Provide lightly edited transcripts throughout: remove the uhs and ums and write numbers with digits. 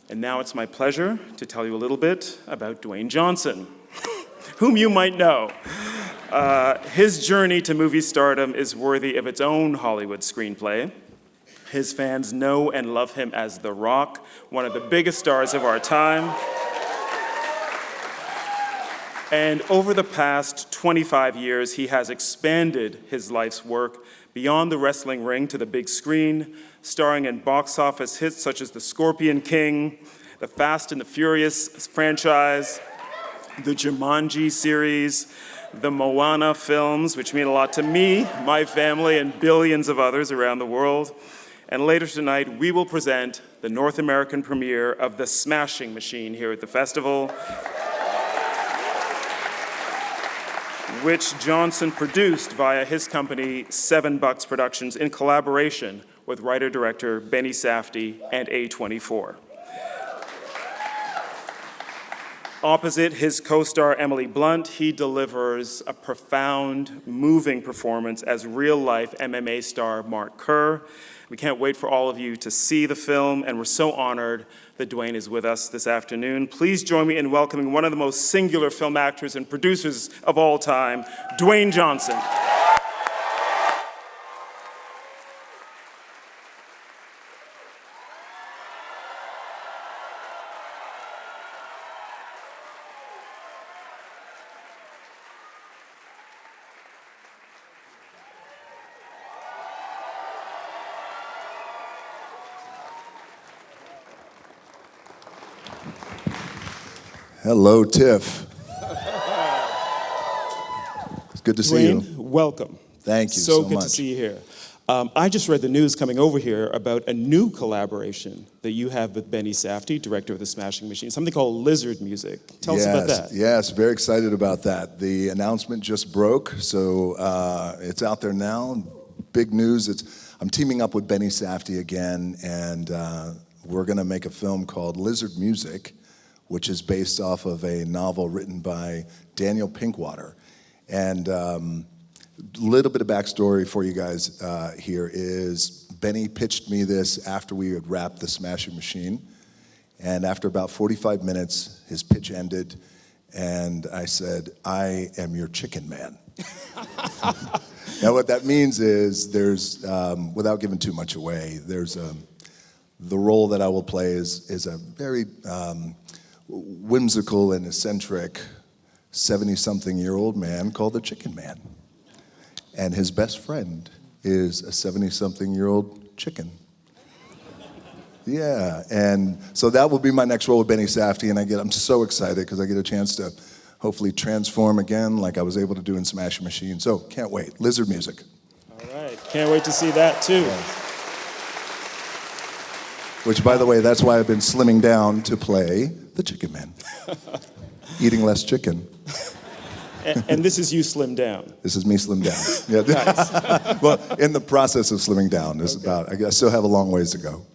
And now it's my pleasure to tell you a little bit about Dwayne Johnson, whom you might know. His journey to movie stardom is worthy of its own Hollywood screenplay. His fans know and love him as The Rock, one of the biggest stars of our time. And over the past 25 years, he has expanded his life's work beyond the wrestling ring to the big screen, starring in box office hits such as The Scorpion King, the Fast and the Furious franchise, the Jumanji series, the Moana films, which mean a lot to me, my family, and billions of others around the world. And later tonight, we will present the North American premiere of The Smashing Machine here at the festival, which Johnson produced via his company, 7 Bucks Productions, in collaboration with writer-director Benny Safdie and A24. Opposite his co-star Emily Blunt, he delivers a profound, moving performance as real-life MMA star Mark Kerr. We can't wait for all of you to see the film, and we're so honored that Dwayne is with us this afternoon. Please join me in welcoming one of the most singular film actors and producers of all time, Dwayne Johnson. Hello, TIFF. It's good to see you. Dwayne, welcome. Thank you so much. So good to see you here. I just read the news coming over here about a new collaboration that you have with Benny Safdie, director of The Smashing Machine, something called Lizard Music. Tell us about that. Yes, very excited about that. The announcement just broke, so it's out there now. Big news. I'm teaming up with Benny Safdie again, and we're going to make a film called Lizard Music, which is based off of a novel written by Daniel Pinkwater. And a little bit of backstory for you guys here is Benny pitched me this after we had wrapped The Smashing Machine. And after about 45 minutes, his pitch ended, and I said, "I am your chicken man." Now what that means is there's, without giving too much away, there's the role that I will play is a very whimsical and eccentric 70-something-year-old man called the Chicken Man. And his best friend is a 70-something-year-old chicken. Yeah, and so that will be my next role with Benny Safdie, and I'm so excited because I get a chance to hopefully transform again like I was able to do in Smashing Machine. So can't wait. Lizard Music. All right, can't wait to see that too. Yes. Which, by the way, that's why I've been slimming down to play the Chicken Man. Eating less chicken. And this is you slimmed down. This is me slimmed down. Yeah. Nice. Well, in the process of slimming down, I still have a long ways to go.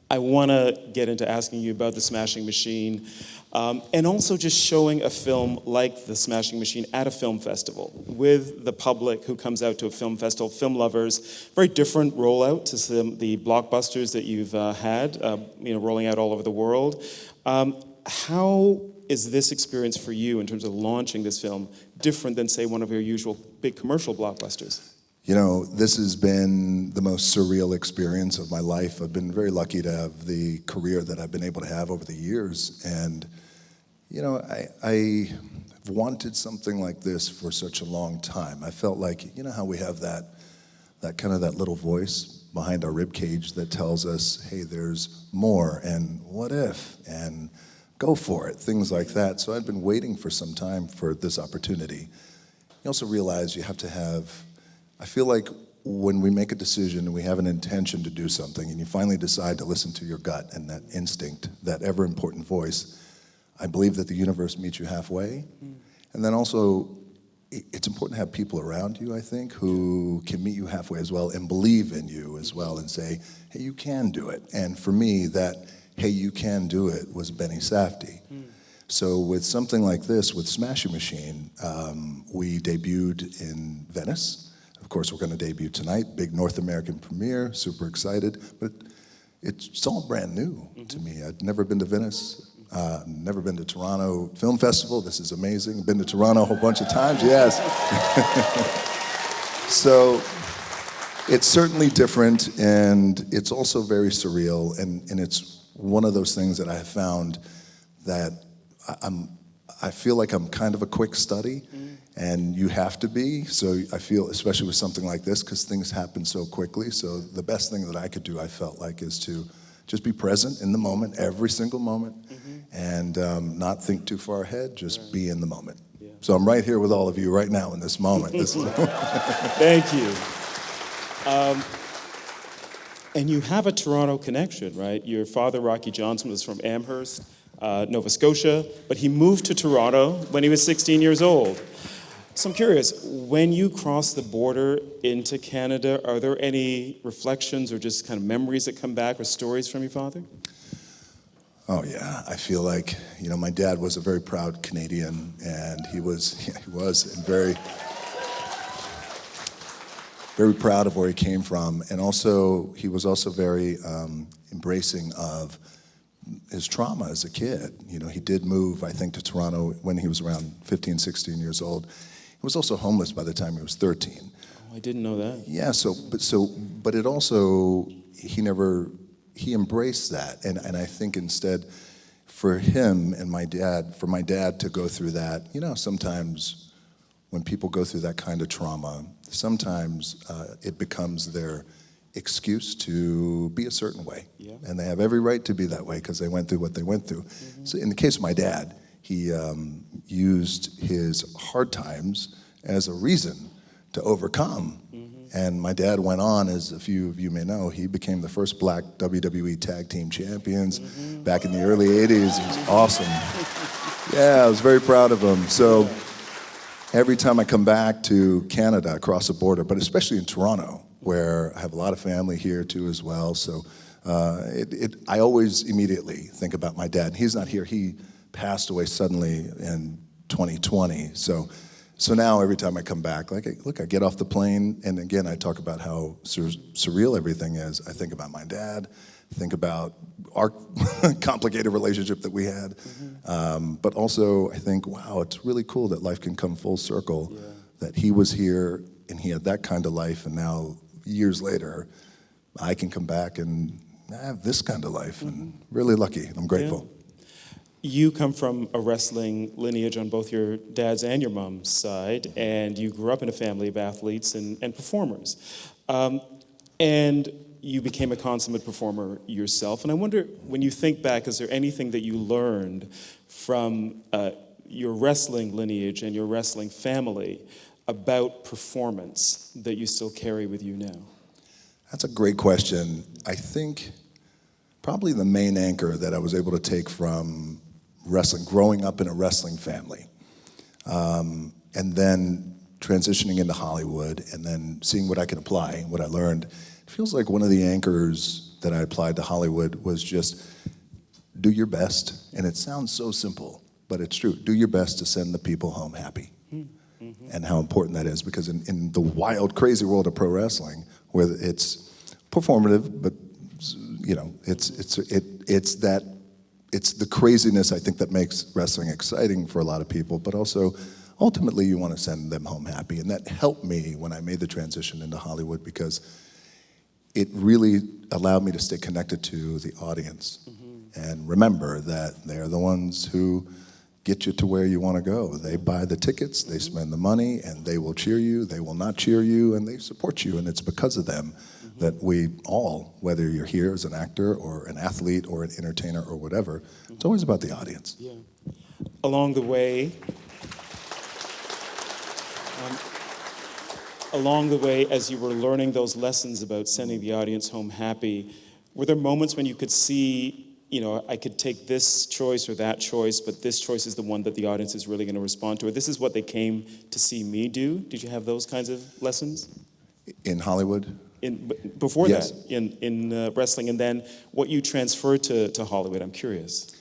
I want to get into asking you about The Smashing Machine, and also just showing a film like The Smashing Machine at a film festival with the public who comes out to a film festival, film lovers. Very different rollout to the blockbusters that you've had, rolling out all over the world. How is this experience for you in terms of launching this film different than, say, one of your usual big commercial blockbusters? You know, this has been the most surreal experience of my life. I've been very lucky to have the career that I've been able to have over the years. And, you know, I've wanted something like this for such a long time. I felt like, you know how we have that kind of that little voice behind our rib cage that tells us, hey, there's more, and what if, and go for it, things like that. So I'd been waiting for some time for this opportunity. You also realize you have to have, I feel like when we make a decision and we have an intention to do something and you finally decide to listen to your gut and that instinct, that ever important voice, I believe that the universe meets you halfway. And then also, it's important to have people around you, I think, who can meet you halfway as well and believe in you as well and say, hey, you can do it. And for me, that, hey, you can do it was Benny Safdie. So with something like this, with Smashing Machine, we debuted in Venice. Of course, we're going to debut tonight, big North American premiere, super excited. But it's all brand new to me. I'd never been to Venice, never been to Toronto Film Festival. This is amazing. Been to Toronto a whole bunch of times, yes. So it's certainly different, and it's also very surreal, and it's one of those things that I have found that I feel like I'm kind of a quick study, and you have to be. So I feel, especially with something like this, because things happen so quickly. So the best thing that I could do, I felt like, is to just be present in the moment, every single moment, and not think too far ahead, just be in the moment. Yeah. So I'm right here with all of you right now in this moment. Thank you. And you have a Toronto connection, right? Your father, Rocky Johnson, was from Amherst, Nova Scotia, but he moved to Toronto when he was 16 years old. So I'm curious, when you cross the border into Canada, are there any reflections or just kind of memories that come back or stories from your father? Oh yeah, I feel like, my dad was a very proud Canadian, and he was and very, very proud of where he came from, and also he was also very embracing of his trauma as a kid. He did move, I think, to Toronto when he was around 15, 16 years old. He was also homeless by the time he was 13. Oh, I didn't know that. Yeah, but it also, he embraced that, and I think instead, for him and for my dad to go through that, sometimes when people go through that kind of trauma, sometimes it becomes their excuse to be a certain way. Yeah. And they have every right to be that way because they went through what they went through. So in the case of my dad, he used his hard times as a reason to overcome. And my dad went on, as a few of you may know, he became the first black WWE Tag Team Champions back in the early 80s. He was awesome. Yeah, I was very proud of him. So every time I come back to Canada, across the border, but especially in Toronto, where I have a lot of family here too as well, so I always immediately think about my dad. He's not here. He passed away suddenly in 2020. So now every time I come back, I get off the plane, and again, I talk about how surreal everything is. I think about my dad, think about our complicated relationship that we had, but also I think, wow, it's really cool that life can come full circle, that he was here and he had that kind of life, and now years later, I can come back and have this kind of life, and really lucky. I'm grateful. Yeah. You come from a wrestling lineage on both your dad's and your mom's side, and you grew up in a family of athletes and performers. And you became a consummate performer yourself. And I wonder, when you think back, is there anything that you learned from your wrestling lineage and your wrestling family about performance that you still carry with you now? That's a great question. I think probably the main anchor that I was able to take from wrestling, growing up in a wrestling family, and then transitioning into Hollywood, and then seeing what I can apply, what I learned, it feels like one of the anchors that I applied to Hollywood was just do your best, and it sounds so simple, but it's true. Do your best to send the people home happy. And how important that is, because in the wild, crazy world of pro wrestling, where it's performative, but it's the craziness, I think, that makes wrestling exciting for a lot of people, but also ultimately you want to send them home happy. And that helped me when I made the transition into Hollywood, because it really allowed me to stay connected to the audience and remember that they're the ones who get you to where you want to go. They buy the tickets, they spend the money, and they will cheer you, they will not cheer you, and they support you, and it's because of them that we all, whether you're here as an actor or an athlete or an entertainer or whatever, it's always about the audience. Yeah. Along the way, as you were learning those lessons about sending the audience home happy, were there moments when you could see, I could take this choice or that choice, but this choice is the one that the audience is really going to respond to, or this is what they came to see me do? Did you have those kinds of lessons? In Hollywood? Before yes. that, in wrestling, and then what you transferred to Hollywood, I'm curious.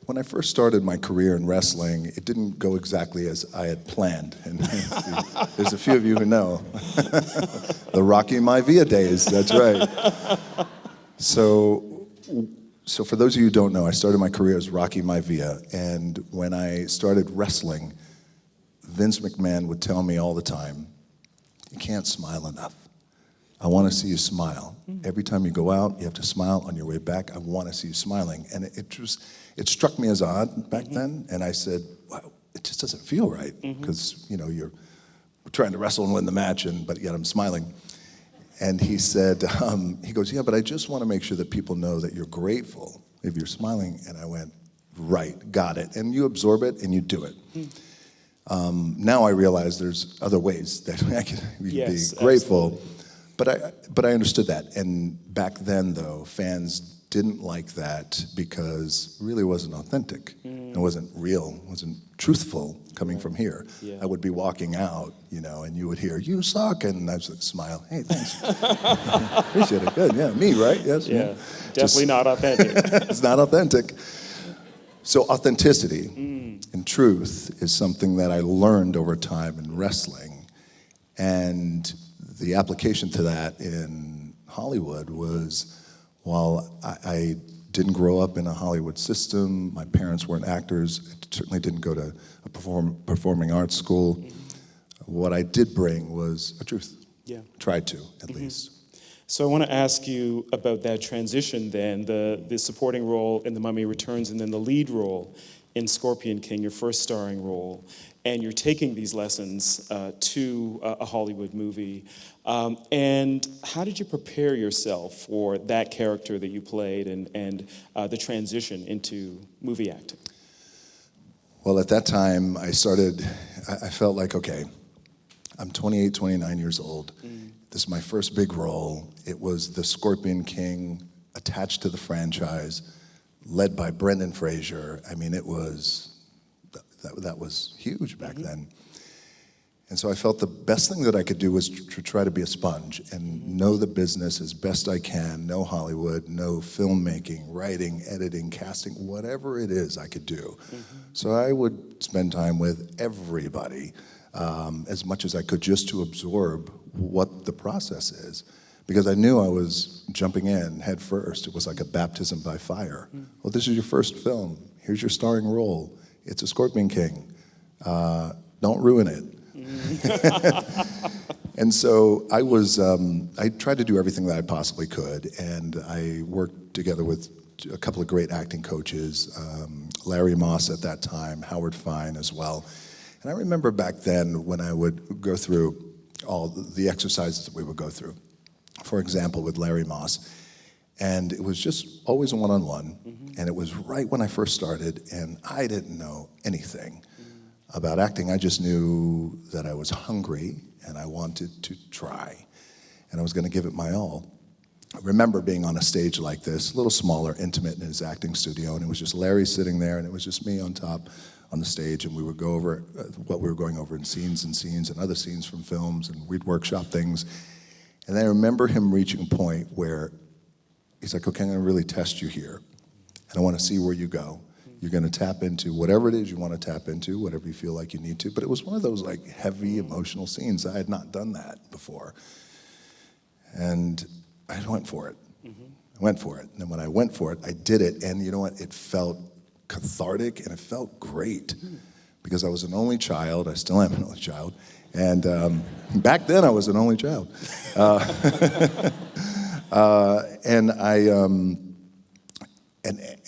When I first started my career in wrestling, it didn't go exactly as I had planned. And there's a few of you who know. The Rocky Maivia days, that's right. So for those of you who don't know, I started my career as Rocky Maivia, and when I started wrestling, Vince McMahon would tell me all the time, you can't smile enough. I want to see you smile. Every time you go out, you have to smile. On your way back, I want to see you smiling. And it struck me as odd back then, and I said, wow, it just doesn't feel right, because you're trying to wrestle and win the match, but yet I'm smiling. And he said, he goes, yeah, but I just want to make sure that people know that you're grateful if you're smiling. And I went, right, got it. And you absorb it and you do it. Now I realize there's other ways that I can be grateful. But I understood that. And back then, though, fans didn't like that because it really wasn't authentic. It wasn't real, it wasn't truthful coming from here. I would be walking out, and you would hear, you suck, and I would smile, hey, thanks. Appreciate it, good, yeah, me, right? Yes. Yeah, definitely not authentic. It's not authentic. So authenticity and truth is something that I learned over time in wrestling. And the application to that in Hollywood was, while I didn't grow up in a Hollywood system, my parents weren't actors, I certainly didn't go to a performing arts school, what I did bring was a truth. Tried to, at least. So I want to ask you about that transition then, the supporting role in The Mummy Returns and then the lead role in Scorpion King, your first starring role, and you're taking these lessons to a Hollywood movie. And how did you prepare yourself for that character that you played and the transition into movie acting? Well, at that time, I felt like, okay, I'm 28, 29 years old. This is my first big role. It was the Scorpion King attached to the franchise, led by Brendan Fraser. I mean, that was huge back then. And so I felt the best thing that I could do was to try to be a sponge and know the business as best I can, know Hollywood, know filmmaking, writing, editing, casting, whatever it is I could do. So I would spend time with everybody as much as I could just to absorb what the process is. Because I knew I was jumping in head first. It was like a baptism by fire. Well, this is your first film. Here's your starring role. It's a Scorpion King. Don't ruin it. And so I tried to do everything that I possibly could, and I worked together with a couple of great acting coaches, Larry Moss at that time, Howard Fine as well. And I remember back then when I would go through all the exercises that we would go through, for example, with Larry Moss, and it was just always a one-on-one, and it was right when I first started, and I didn't know anything about acting. I just knew that I was hungry and I wanted to try, and I was going to give it my all. I remember being on a stage like this, a little smaller, intimate in his acting studio, and it was just Larry sitting there, and it was just me on top on the stage, and we would go over what we were going over in scenes and other scenes from films, and we'd workshop things. And I remember him reaching a point where he's like, okay, I'm going to really test you here, and I want to see where you go. You're going to tap into whatever it is you want to tap into, whatever you feel like you need to. But it was one of those like heavy emotional scenes. I had not done that before. And I went for it. I went for it. And when I went for it, I did it. And you know what? It felt cathartic and it felt great because I was an only child. I still am an only child. And back then I was an only child.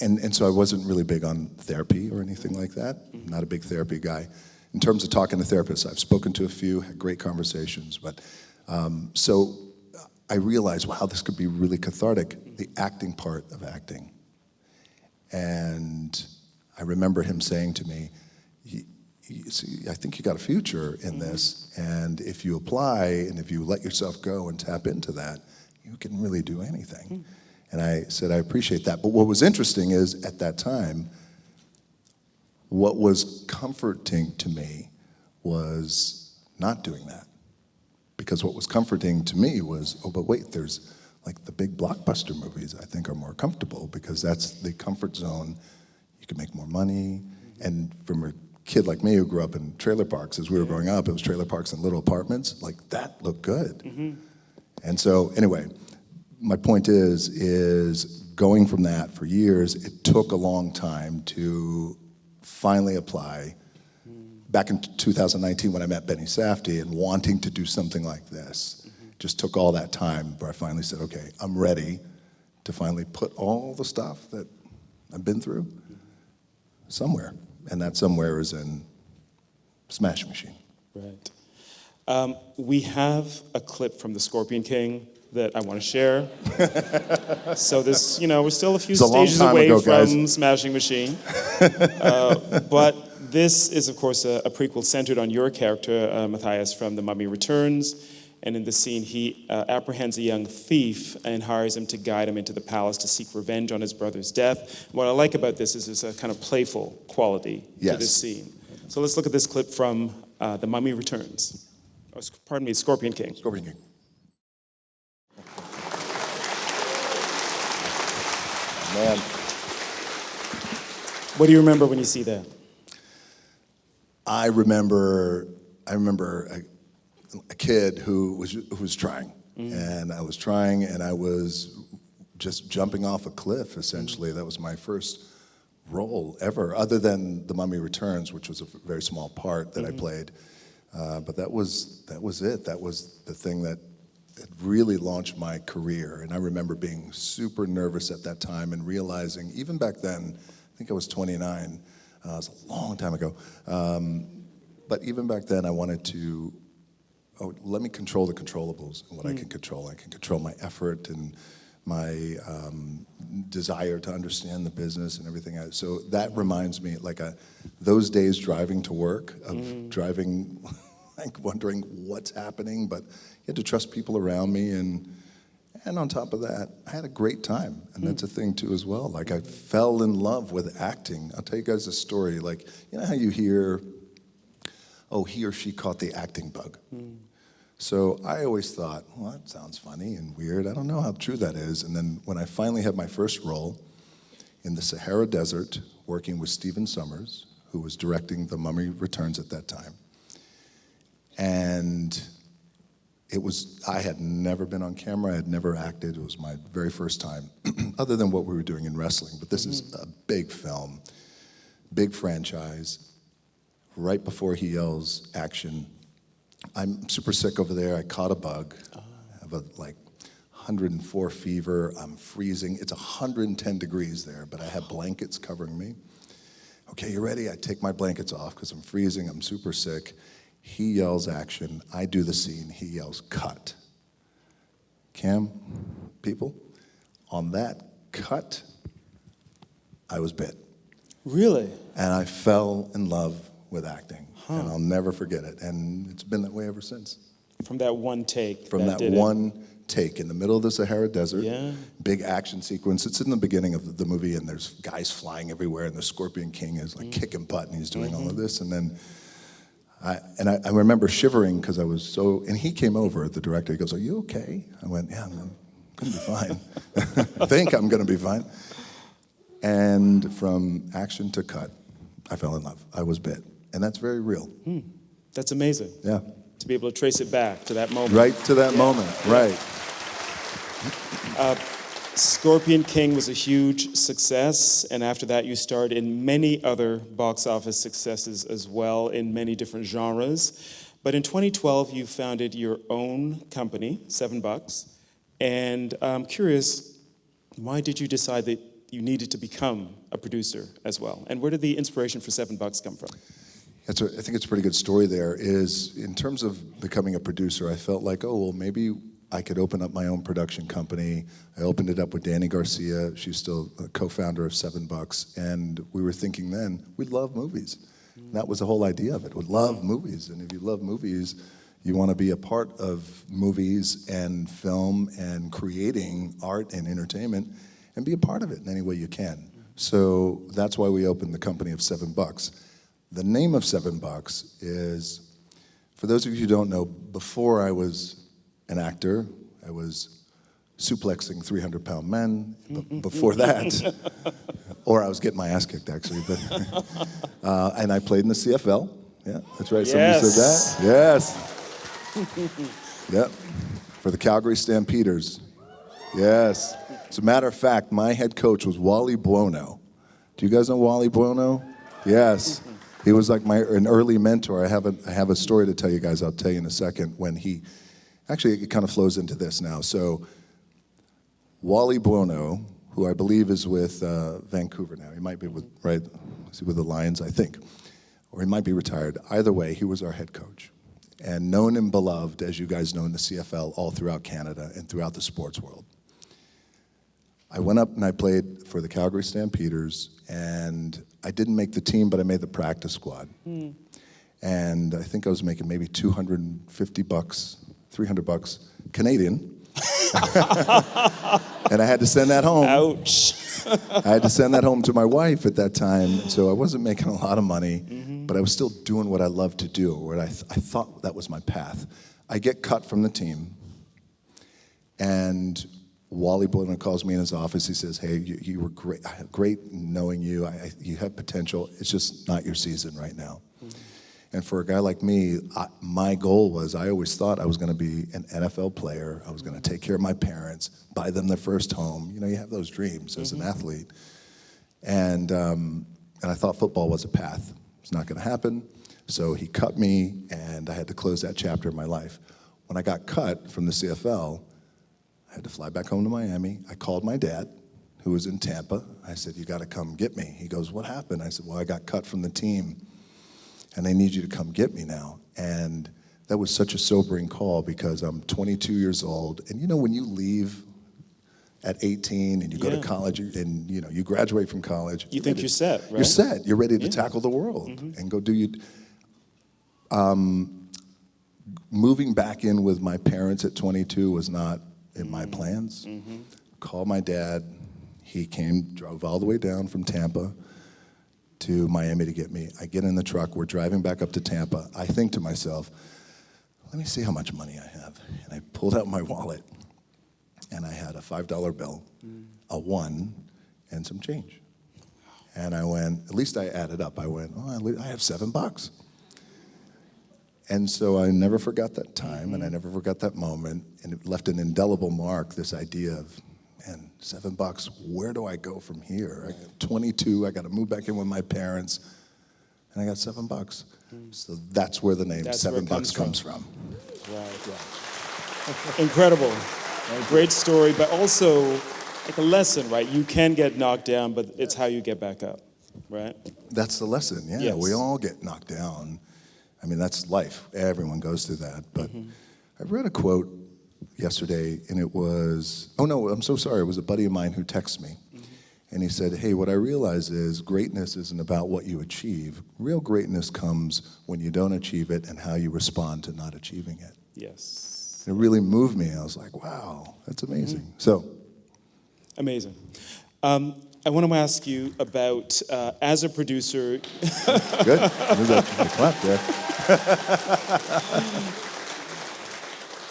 And so I wasn't really big on therapy or anything like that. I'm not a big therapy guy. In terms of talking to therapists, I've spoken to a few, had great conversations. But so I realized, wow, this could be really cathartic, the acting part of acting. And I remember him saying to me, I think you got a future in this. And if you apply and if you let yourself go and tap into that, you can really do anything. And I said, I appreciate that. But what was interesting is, at that time, what was comforting to me was not doing that. Because what was comforting to me was, oh, but wait, there's like the big blockbuster movies I think are more comfortable because that's the comfort zone. You can make more money. And from a kid like me who grew up in trailer parks, as we were growing up, it was trailer parks and little apartments, like that looked good. And so, anyway, my point is going from that for years, it took a long time to finally apply. Back in 2019 when I met Benny Safdie and wanting to do something like this, just took all that time where I finally said, okay, I'm ready to finally put all the stuff that I've been through somewhere. And that somewhere is in Smash Machine. Right. We have a clip from The Scorpion King that I want to share. So this, we're still a few stages away from Smashing Machine. But this is, of course, a prequel centered on your character, Matthias, from The Mummy Returns. And in the scene, he apprehends a young thief and hires him to guide him into the palace to seek revenge on his brother's death. What I like about this is there's a kind of playful quality to this scene. So let's look at this clip from The Mummy Returns. Oh, pardon me, Scorpion King. Scorpion King. Man. What do you remember when you see that? I remember a kid who was trying, and I was trying, and I was just jumping off a cliff. Essentially, that was my first role ever, other than The Mummy Returns, which was a very small part that I played. But that was it. That was the thing that really launched my career. And I remember being super nervous at that time and realizing, even back then, I think I was 29. It was a long time ago. But even back then, I wanted to, let me control the controllables and what I can control. I can control my effort and my desire to understand the business and everything. So that reminds me, like those days driving to work, of driving, like wondering what's happening, but you had to trust people around me, and on top of that, I had a great time, and that's a thing too as well. Like I fell in love with acting. I'll tell you guys a story. Like, you know how you hear, oh, he or she caught the acting bug. So I always thought, well, that sounds funny and weird. I don't know how true that is. And then when I finally had my first role in the Sahara Desert, working with Stephen Sommers, who was directing The Mummy Returns at that time, and I had never been on camera, I had never acted. It was my very first time, other than what we were doing in wrestling. But this is a big film, big franchise. Right before he yells action, I'm super sick over there. I caught a bug. I have a 104 fever. I'm freezing. It's 110 degrees there, but I have blankets covering me. Okay, you ready? I take my blankets off because I'm freezing. I'm super sick. He yells action. I do the scene. He yells cut. Cam, people, on that cut, I was bit. Really? And I fell in love with acting. And I'll never forget it. And it's been that way ever since. From that one take. From that one take in the middle of the Sahara Desert, big action sequence. It's in the beginning of the movie, and there's guys flying everywhere, and the Scorpion King is kicking butt, and he's doing all of this. And then I remember shivering because I was so, and he came over, the director, he goes, "Are you okay?" I went, "Yeah, I'm going to be fine." I think I'm going to be fine. And from action to cut, I fell in love. I was bit. And that's very real. That's amazing. Yeah. To be able to trace it back to that moment. Right to that moment, right. Scorpion King was a huge success, and after that you starred in many other box office successes as well in many different genres. But in 2012 you founded your own company, $7, and I'm curious, why did you decide that you needed to become a producer as well? And where did the inspiration for $7 come from? I think it's a pretty good story there, is in terms of becoming a producer, I felt like, oh, well, maybe I could open up my own production company. I opened it up with Danny Garcia. She's still a co-founder of $7, and we were thinking then, we love movies. And that was the whole idea of it. We love movies, and if you love movies, you want to be a part of movies and film and creating art and entertainment and be a part of it in any way you can. So that's why we opened the company of $7. The name of $7 is, for those of you who don't know, before I was an actor, I was suplexing 300-pound men. Before that, or I was getting my ass kicked actually, but and I played in the CFL. Yeah, that's right. Somebody said that. Yes. Yep. For the Calgary Stampeders. Yes. As a matter of fact, my head coach was Wally Buono. Do you guys know Wally Buono? Yes. He was like an early mentor. I have a story to tell you guys. I'll tell you in a second. Actually, it kind of flows into this now. So, Wally Buono, who I believe is with Vancouver now. He might be with the Lions, I think, or he might be retired. Either way, he was our head coach, and known and beloved, as you guys know, in the CFL, all throughout Canada and throughout the sports world. I went up and I played for the Calgary Stampeders, and I didn't make the team, but I made the practice squad. And I think I was making maybe $250, $300 Canadian. And I had to send that home. Ouch. I had to send that home to my wife at that time, so I wasn't making a lot of money, but I was still doing what I loved to do, what I thought that was my path. I get cut from the team, and Wally Buono calls me in his office. He says, "Hey, you were great. Great knowing you. You have potential. It's just not your season right now." And for a guy like me, my goal was, I always thought I was going to be an NFL player. I was going to take care of my parents, buy them their first home. You know, you have those dreams as an athlete. And I thought football was a path. It's not going to happen. So he cut me, and I had to close that chapter of my life. When I got cut from the CFL, I had to fly back home to Miami. I called my dad, who was in Tampa. I said, "You got to come get me." He goes, "What happened?" I said, "Well, I got cut from the team, and they need you to come get me now." And that was such a sobering call, because I'm 22 years old. And you know, when you leave at 18 and you go to college and you graduate from college, You think you're set, right? You're set. You're ready to tackle the world and go do you. Moving back in with my parents at 22 was not in my plans. Called my dad. He drove all the way down from Tampa to Miami to get me. I get in the truck. We're driving back up to Tampa. I think to myself, let me see how much money I have. And I pulled out my wallet, and I had a $5 bill, a 1, and some change. And I went, at least I added up. I went, I have $7. And so I never forgot that time, and I never forgot that moment, and it left an indelible mark, this idea of, man, $7, where do I go from here? I got 22, I got to move back in with my parents, and I got $7. So that's where the name $7 comes from. Right. Incredible. Great story, but also like a lesson, right? You can get knocked down, but it's how you get back up, right? That's the lesson, yeah. Yes. We all get knocked down. I mean, that's life. Everyone goes through that. But I read a quote yesterday, and it was, oh no, I'm so sorry. It was a buddy of mine who texted me. And he said, "Hey, what I realize is greatness isn't about what you achieve. Real greatness comes when you don't achieve it and how you respond to not achieving it." Yes. It really moved me. I was like, wow, that's amazing. So. Amazing. I want to ask you about, as a producer. Good. There's a clap there.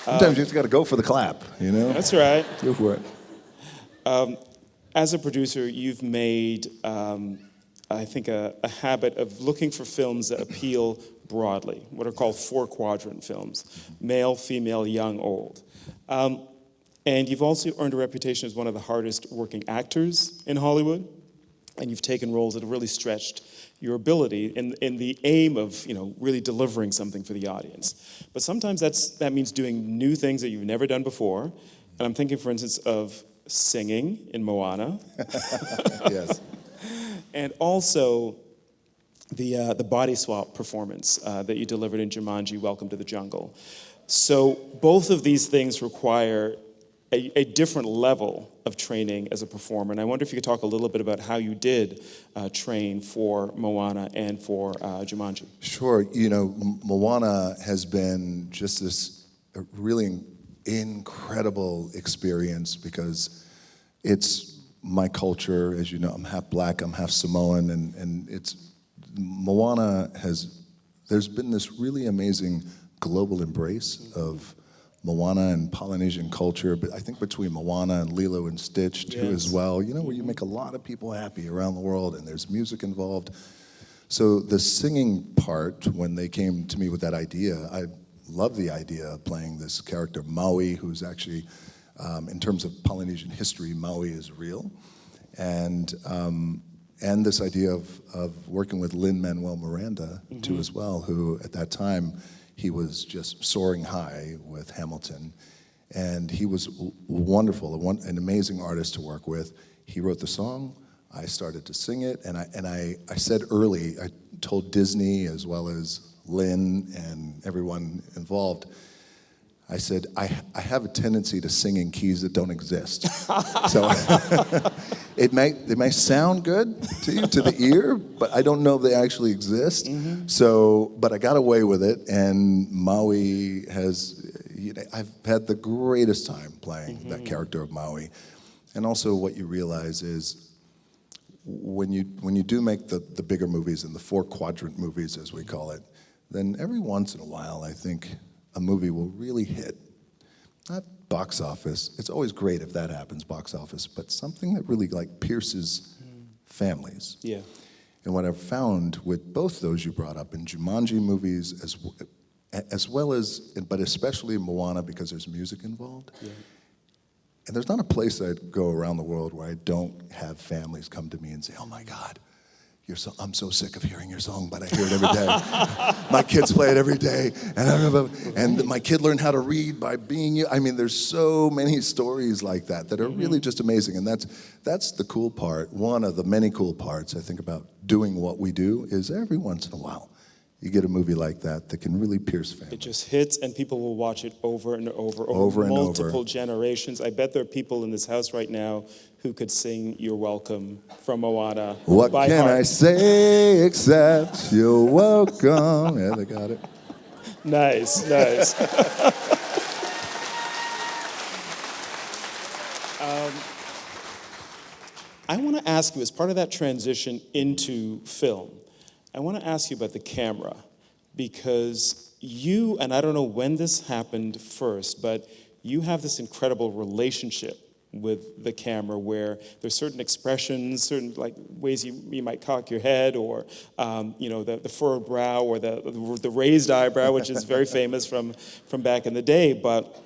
Sometimes you just got to go for the clap, you know? That's right. Go for it. As a producer, you've made, I think, a habit of looking for films that appeal broadly, what are called 4-quadrant films: male, female, young, old. And you've also earned a reputation as one of the hardest working actors in Hollywood, and you've taken roles that have really stretched your ability in the aim of, really delivering something for the audience. But sometimes that means doing new things that you've never done before. And I'm thinking, for instance, of singing in Moana. Yes. And also the body swap performance that you delivered in Jumanji, Welcome to the Jungle. So both of these things require a different level of training as a performer. And I wonder if you could talk a little bit about how you did train for Moana and for Jumanji. Sure. Moana has been just this really incredible experience, because it's my culture. As you know, I'm half black, I'm half Samoan, and there's been this really amazing global embrace of Moana and Polynesian culture, but I think between Moana and Lilo and Stitch too, as well, where you make a lot of people happy around the world, and there's music involved. So the singing part, when they came to me with that idea, I love the idea of playing this character Maui, who's actually In terms of Polynesian history, Maui is real. And this idea of working with Lin-Manuel Miranda, too, as well, who at that time, he was just soaring high with Hamilton. And he was wonderful, an amazing artist to work with. He wrote the song, I started to sing it, and I said early, I told Disney as well as Lin and everyone involved, I said, I have a tendency to sing in keys that don't exist. So it may sound good to you, to the ear, but I don't know if they actually exist. So, but I got away with it, and Maui has, I've had the greatest time playing that character of Maui. And also what you realize is when you do make the bigger movies and the 4 quadrant movies, as we call it, then every once in a while, I think, a movie will really hit. Not box office. It's always great if that happens, box office, but something that really like pierces families. Yeah. And what I've found with both those you brought up in Jumanji movies, as well as, but especially in Moana because there's music involved. Yeah. And there's not a place I'd go around the world where I don't have families come to me and say, "Oh my God, I'm so sick of hearing your song, but I hear it every day. My kids play it every day, and my kid learned how to read by being you." I mean, there's so many stories like that are really just amazing, and that's the cool part. One of the many cool parts I think about doing what we do is every once in a while you get a movie like that can really pierce families. It just hits, and people will watch it over and over multiple generations. I bet there are people in this house right now who could sing "You're Welcome" from Moana. What can I say except you're welcome? Yeah, they got it. Nice. I want to ask you, as part of that transition into film, I want to ask you about the camera, because you, and I don't know when this happened first, but you have this incredible relationship with the camera where there's certain expressions, certain like ways you might cock your head, or the furrowed brow, or the raised eyebrow, which is very famous from back in the day. But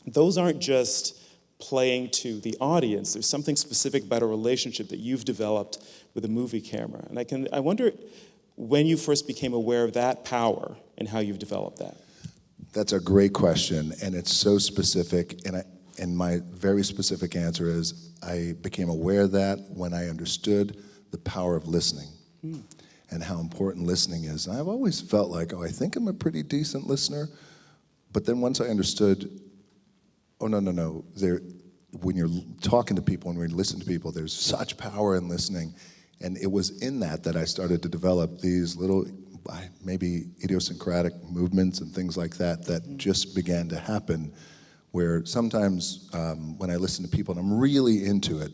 those aren't just playing to the audience. There's something specific about a relationship that you've developed with a movie camera. And I wonder when you first became aware of that power and how you've developed that. That's a great question, and it's so specific, and my very specific answer is I became aware of that when I understood the power of listening and how important listening is. And I've always felt like, I think I'm a pretty decent listener, but then once I understood, no, when you're talking to people and when you listen to people, there's such power in listening. And it was in that I started to develop these little, maybe idiosyncratic movements and things like that just began to happen, where sometimes when I listen to people and I'm really into it,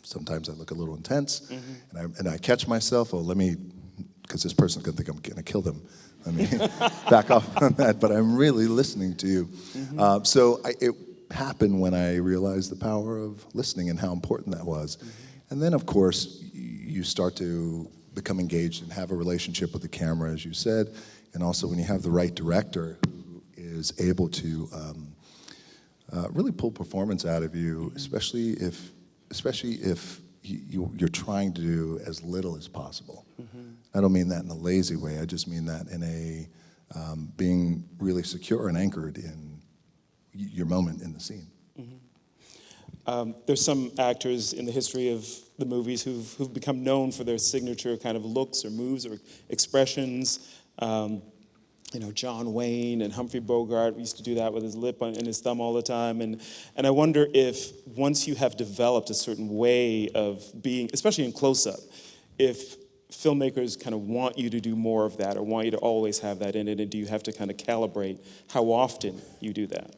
sometimes I look a little intense, and I catch myself, because this person's gonna think I'm gonna kill them. Let me back off on that, but I'm really listening to you. It happened when I realized the power of listening and how important that was. And then, of course, you start to become engaged and have a relationship with the camera, as you said, and also when you have the right director who is able to really pull performance out of you, especially if you're trying to do as little as possible. I don't mean that in a lazy way. I just mean that in a being really secure and anchored in your moment in the scene. There's some actors in the history of the movies who've become known for their signature kind of looks or moves or expressions. John Wayne and Humphrey Bogart used to do that with his lip and his thumb all the time. And I wonder if once you have developed a certain way of being, especially in close-up, if filmmakers kind of want you to do more of that or want you to always have that in it, and do you have to kind of calibrate how often you do that?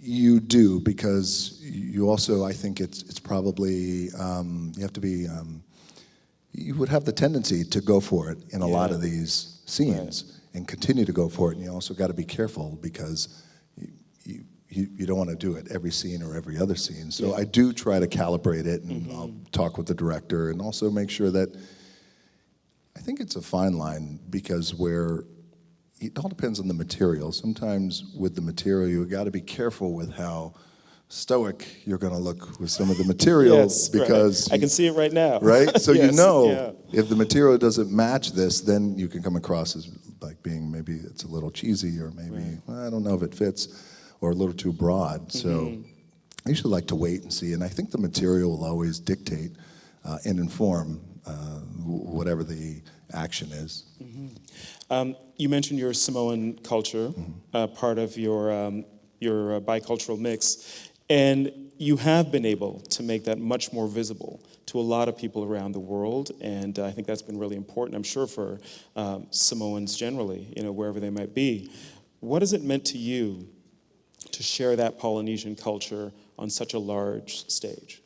You do, because you also, I think it's probably, you have to be, you would have the tendency to go for it in a lot of these scenes and continue to go for it, and you also got to be careful because you don't want to do it every scene or every other scene. So I do try to calibrate it, and I'll talk with the director and also make sure that, I think it's a fine line, because it all depends on the material. Sometimes with the material, you got to be careful with how stoic you're going to look with some of the material. Yes, because right. I can see it right now. Right? So Yes, you know, yeah. if the material doesn't match this, then you can come across as like being maybe it's a little cheesy, or maybe, well, I don't know if it fits, or a little too broad. So I usually like to wait and see, and I think the material will always dictate and inform whatever the action is. You mentioned your Samoan culture, part of your bicultural mix, and you have been able to make that much more visible to a lot of people around the world, and I think that's been really important, I'm sure, for Samoans generally, wherever they might be. What has it meant to you to share that Polynesian culture on such a large stage?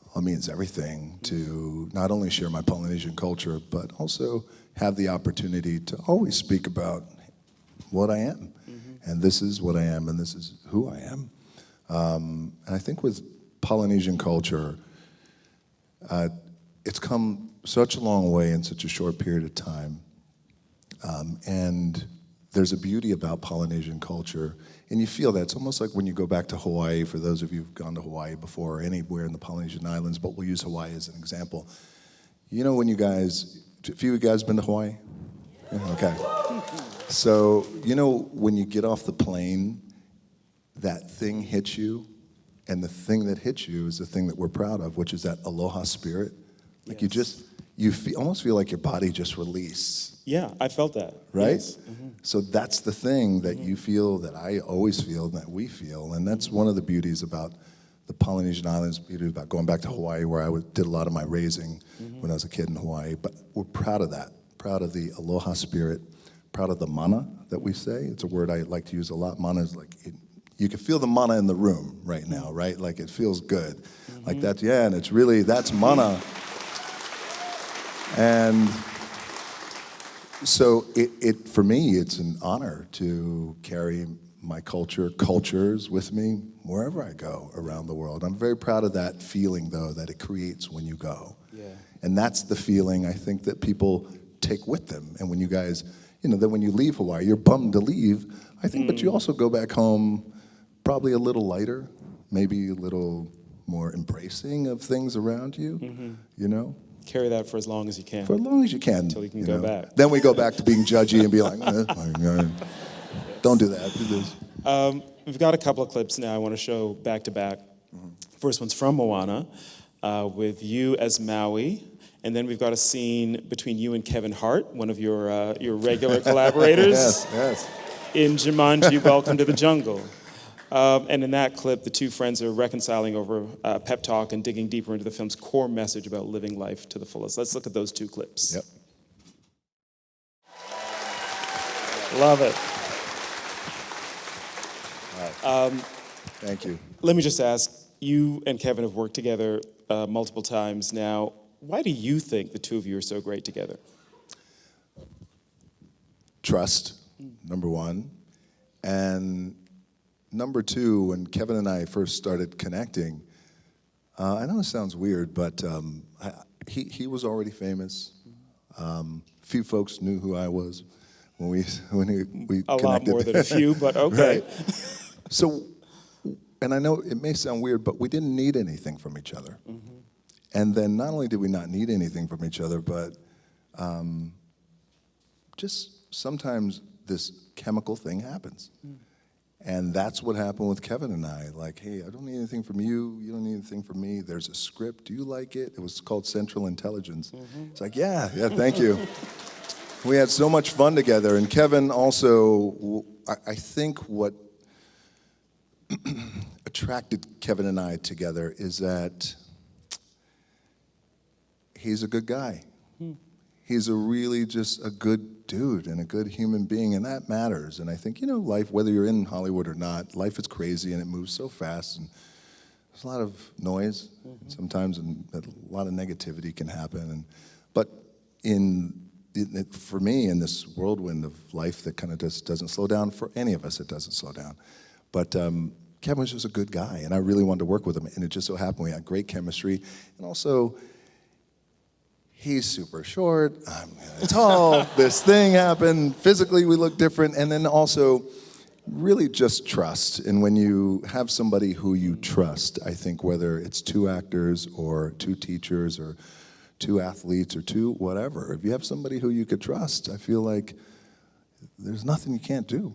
Well, it means everything to not only share my Polynesian culture, but also have the opportunity to always speak about what I am. And this is what I am, and this is who I am. And I think with Polynesian culture, it's come such a long way in such a short period of time. And there's a beauty about Polynesian culture, and you feel that. It's almost like when you go back to Hawaii, for those of you who've gone to Hawaii before, or anywhere in the Polynesian Islands, but we'll use Hawaii as an example. When you guys, a few of you guys been to Hawaii? Yeah, okay. So, when you get off the plane, that thing hits you, and the thing that hits you is the thing that we're proud of, which is that aloha spirit. Like you almost feel like your body just released. Yeah, I felt that. Right? Yes. So that's the thing that you feel, that I always feel, that we feel, and that's one of the beauties about the Polynesian Islands, beauty about going back to Hawaii, where I did a lot of my raising when I was a kid in Hawaii. But we're proud of that, proud of the aloha spirit, proud of the mana that we say. It's a word I like to use a lot. Mana is like, you can feel the mana in the room right now, right? Like it feels good. Like that, yeah, and it's really, that's mana. And so for me, it's an honor to carry my cultures with me wherever I go around the world. I'm very proud of that feeling, though, that it creates when you go. Yeah. And that's the feeling I think that people take with them. And when you guys, then when you leave Hawaii, you're bummed to leave, I think, but you also go back home probably a little lighter, maybe a little more embracing of things around you, Carry that for as long as you can. For as long as you can. Until you can go back. Then we go back to being judgy and be like, don't do that. Do this. We've got a couple of clips now I want to show back to back. First one's from Moana, with you as Maui. And then we've got a scene between you and Kevin Hart, one of your regular collaborators. Yes. In Jumanji, Welcome to the Jungle. And in that clip, the two friends are reconciling over pep talk and digging deeper into the film's core message about living life to the fullest. Let's look at those two clips. Yep. Love it. All right. Thank you. Let me just ask, you and Kevin have worked together multiple times now. Why do you think the two of you are so great together? Trust, number one. And number two, when Kevin and I first started connecting, I know this sounds weird, but he was already famous. Few folks knew who I was when we connected. A lot more than a few, but okay. Right. So, and I know it may sound weird, but we didn't need anything from each other. And then not only did we not need anything from each other, but just sometimes this chemical thing happens. And that's what happened with Kevin and I. Like, hey, I don't need anything from you. You don't need anything from me. There's a script. Do you like it? It was called Central Intelligence. It's like, yeah, thank you. We had so much fun together. And Kevin also, I think what attracted Kevin and I together is that he's a good guy. He's really just a good dude and a good human being, and that matters. And I think, life, whether you're in Hollywood or not, life is crazy and it moves so fast, and there's a lot of noise sometimes, and a lot of negativity can happen. But for me, in this whirlwind of life that kind of just doesn't slow down, for any of us, it doesn't slow down. But Kevin was just a good guy, and I really wanted to work with him, and it just so happened we had great chemistry, and also, he's super short, I'm tall, this thing happened, physically we look different, and then also, really just trust. And when you have somebody who you trust, I think whether it's 2 actors or 2 teachers or 2 athletes or 2 whatever, if you have somebody who you could trust, I feel like there's nothing you can't do,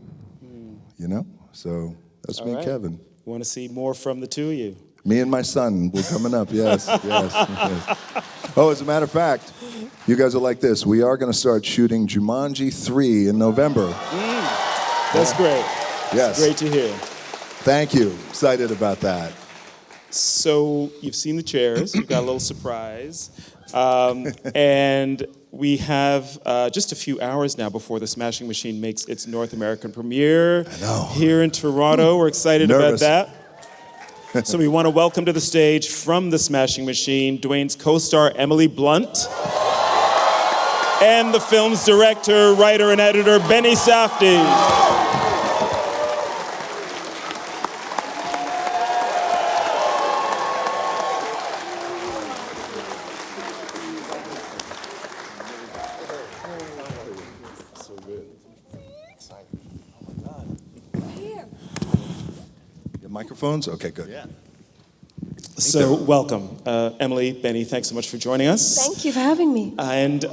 you know? So that's me and Kevin. We want to see more from the 2 of you. Me and my son, we're coming up, yes, yes. Oh, as a matter of fact, you guys are like this. We are going to start shooting Jumanji 3 in November. That's great. Yes. It's great to hear. Thank you. Excited about that. So you've seen the chairs. We've got a little surprise. And we have just a few hours now before the Smashing Machine makes its North American premiere here in Toronto. We're excited about that. So we want to welcome to the stage from the Smashing Machine, Dwayne's co-star Emily Blunt, and the film's director, writer, and editor, Benny Safdie. Microphones? Okay, good. Yeah. So welcome, Emily, Benny, thanks so much for joining us. Thank you for having me. And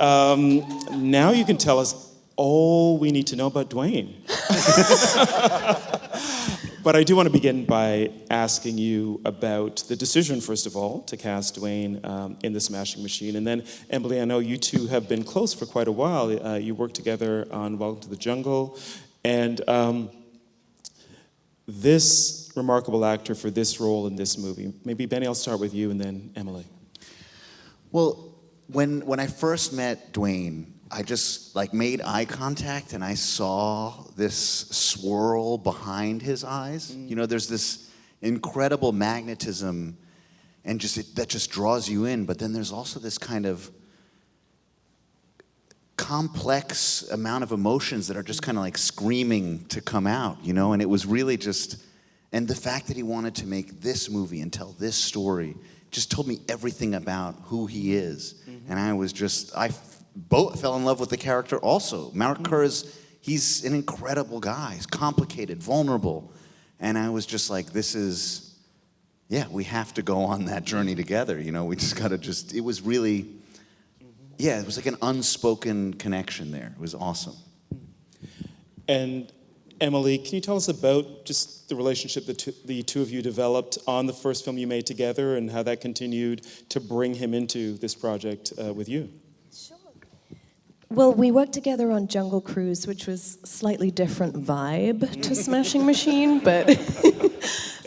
now you can tell us all we need to know about Dwayne. But I do want to begin by asking you about the decision, first of all, to cast Dwayne in The Smashing Machine. And then, Emily, I know you two have been close for quite a while. You worked together on Welcome to the Jungle. And this remarkable actor for this role in this movie. Maybe, Benny, I'll start with you and then Emily. Well, when I first met Dwayne, I just made eye contact and I saw this swirl behind his eyes. You know, there's this incredible magnetism and that just draws you in, but then there's also this kind of complex amount of emotions that are just kind of screaming to come out, you know, and it was really just. And the fact that he wanted to make this movie and tell this story just told me everything about who he is. Mm-hmm. And I fell in love with the character also. Mark Kerr he's an incredible guy. He's complicated, vulnerable. And I was just like, we have to go on that journey together. You know, we just got to it was really, it was like an unspoken connection there. It was awesome. And Emily, can you tell us about just the relationship that the two of you developed on the first film you made together and how that continued to bring him into this project with you? Sure. Well, we worked together on Jungle Cruise, which was a slightly different vibe to Smashing Machine, but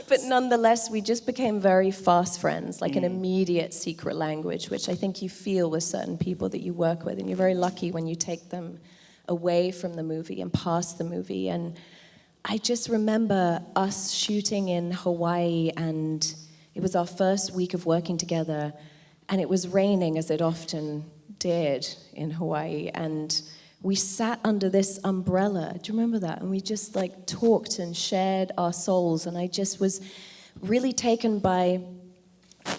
but nonetheless, we just became very fast friends, like an immediate secret language, which I think you feel with certain people that you work with, and you're very lucky when you take them away from the movie and past the movie. And I just remember us shooting in Hawaii, and it was our first week of working together, and it was raining, as it often did in Hawaii, and we sat under this umbrella. Do you remember that? And we just talked and shared our souls, and I just was really taken by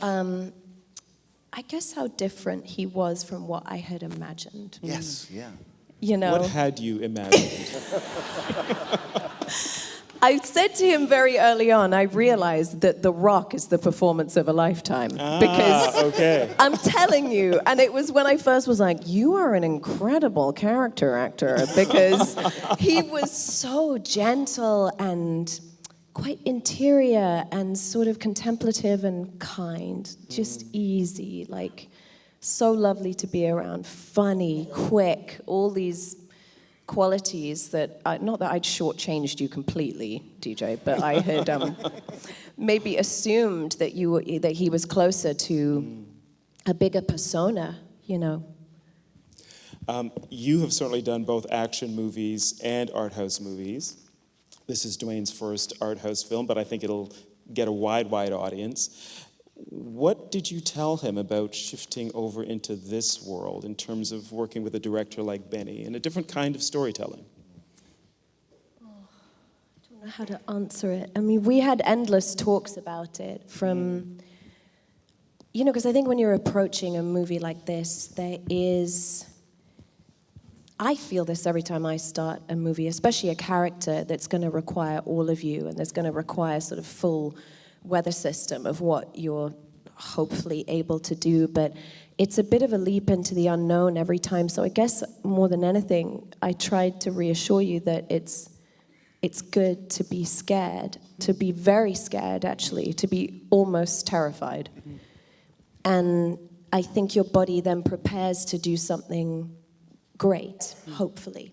I guess how different he was from what I had imagined. Yes, yeah. You know? What had you imagined? I said to him very early on, I realized that The Rock is the performance of a lifetime. Because I'm telling you, and it was when I first was like, you are an incredible character actor, because he was so gentle and quite interior and sort of contemplative and kind, just easy, so lovely to be around, funny, quick, all these qualities that, not that I'd shortchanged you completely, DJ, but I had maybe assumed that that he was closer to a bigger persona, you know. You have certainly done both action movies and art house movies. This is Dwayne's first art house film, but I think it'll get a wide audience. What did you tell him about shifting over into this world in terms of working with a director like Benny and a different kind of storytelling? I don't know how to answer it. I mean, we had endless talks about it from, because I think when you're approaching a movie like this, there is I feel this every time I start a movie, especially a character that's going to require all of you and that's going to require sort of full weather system of what you're hopefully able to do. But it's a bit of a leap into the unknown every time. So I guess more than anything, I tried to reassure you that it's good to be scared, to be very scared, actually, to be almost terrified. And I think your body then prepares to do something great, hopefully.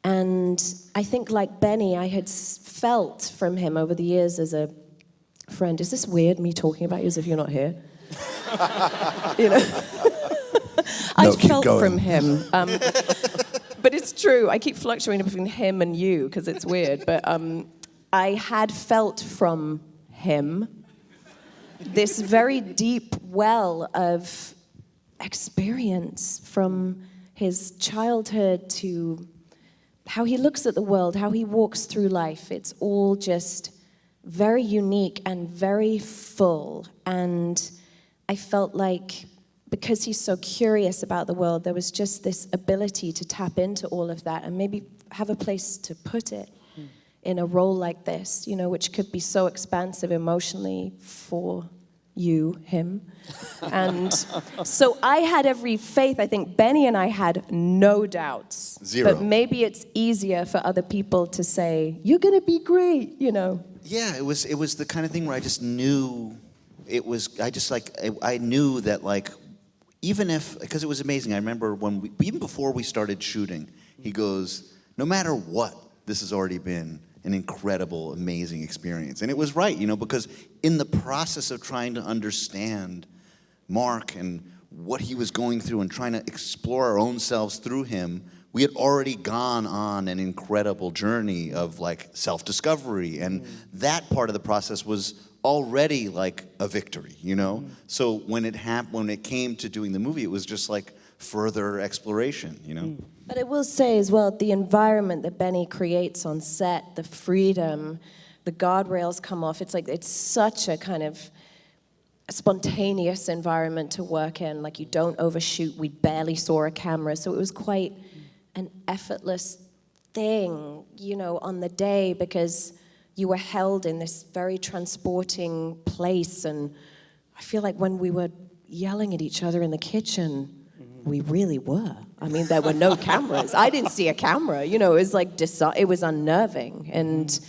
And I think, like Benny, I had felt from him over the years as a friend. Is this weird, me talking about you as if you're not here? You know? I felt from him. But it's true. I keep fluctuating between him and you because it's weird. But I had felt from him this very deep well of experience from his childhood to how he looks at the world, how he walks through life. It's all just very unique and very full. And I felt like because he's so curious about the world, there was just this ability to tap into all of that and maybe have a place to put it in a role like this, you know, which could be so expansive emotionally for you, him. And so I had every faith. I think Benny and I had no doubts. Zero. But maybe it's easier for other people to say, you're going to be great, you know. Yeah, it was the kind of thing where I just knew I knew that, like, even if, because it was amazing. I remember even before we started shooting, he goes, no matter what, this has already been an incredible, amazing experience. And it was right, you know, because in the process of trying to understand Mark and what he was going through and trying to explore our own selves through him, we had already gone on an incredible journey of, like, self-discovery. And that part of the process was already like a victory, you know? So when it came to doing the movie, it was just like further exploration, you know? But I will say as well, the environment that Benny creates on set, the freedom, the guardrails come off. It's like, it's such a kind of spontaneous environment to work in. Like, you don't overshoot. We barely saw a camera. So it was quite an effortless thing, you know, on the day, because you were held in this very transporting place. And I feel like when we were yelling at each other in the kitchen, we really were. I mean, there were no cameras. I didn't see a camera. You know, it was like, it was unnerving. And